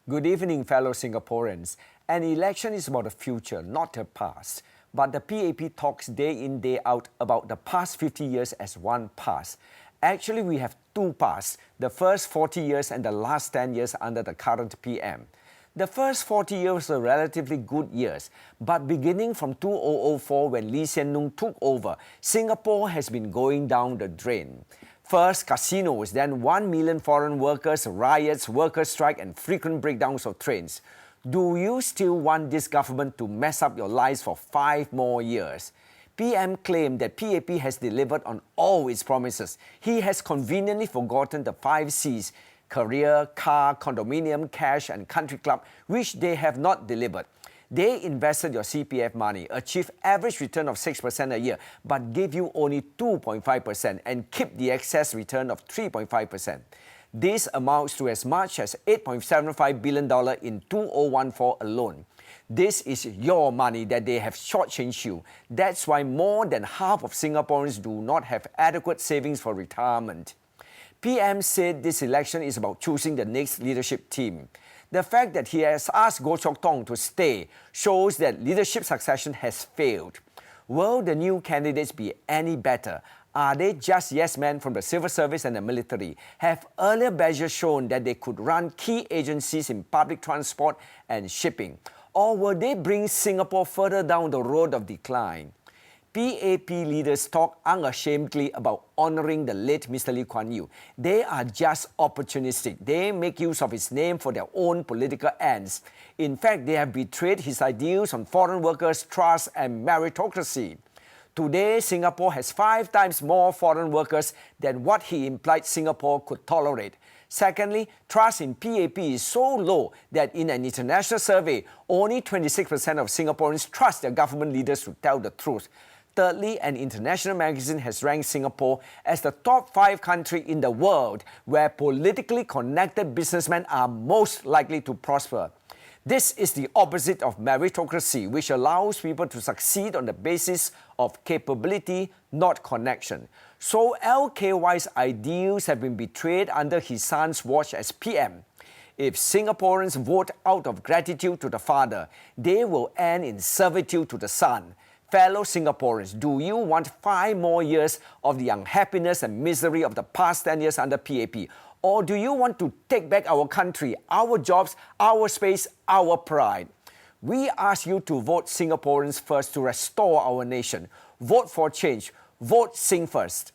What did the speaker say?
Good evening, fellow Singaporeans. An election is about the future, not the past. But the PAP talks day in, day out about the past 50 years as one past. Actually, we have two pasts, the first 40 years and the last 10 years under the current PM. The first 40 years were relatively good years, but beginning from 2004 when Lee Hsien Loong took over, Singapore has been going down the drain. First, casinos, then 1 million foreign workers, riots, workers' strike and frequent breakdowns of trains. Do you still want this government to mess up your lives for 5 more years? PM claimed that PAP has delivered on all its promises. He has conveniently forgotten the 5 C's, career, car, condominium, cash and country club, which they have not delivered. They invested your CPF money, achieved average return of 6% a year, but gave you only 2.5% and kept the excess return of 3.5%. This amounts to as much as $8.75 billion in 2014 alone. This is your money that they have shortchanged you. That's why more than half of Singaporeans do not have adequate savings for retirement. PM said this election is about choosing the next leadership team. The fact that he has asked Goh Chok Tong to stay shows that leadership succession has failed. Will the new candidates be any better? Are they just yes men from the civil service and the military? Have earlier badges shown that they could run key agencies in public transport and shipping? Or will they bring Singapore further down the road of decline? PAP leaders talk unashamedly about honouring the late Mr. Lee Kuan Yew. They are just opportunistic. They make use of his name for their own political ends. In fact, they have betrayed his ideals on foreign workers, trust and meritocracy. Today, Singapore has 5 times more foreign workers than what he implied Singapore could tolerate. Secondly, trust in PAP is so low that in an international survey, only 26% of Singaporeans trust their government leaders to tell the truth. Thirdly, an international magazine has ranked Singapore as the top 5 country in the world where politically connected businessmen are most likely to prosper. This is the opposite of meritocracy, which allows people to succeed on the basis of capability, not connection. So LKY's ideals have been betrayed under his son's watch as PM. If Singaporeans vote out of gratitude to the father, they will end in servitude to the son. Fellow Singaporeans, do you want 5 more years of the unhappiness and misery of the past 10 years under PAP? Or do you want to take back our country, our jobs, our space, our pride? We ask you to vote Singaporeans first to restore our nation. Vote for change. Vote Sing First.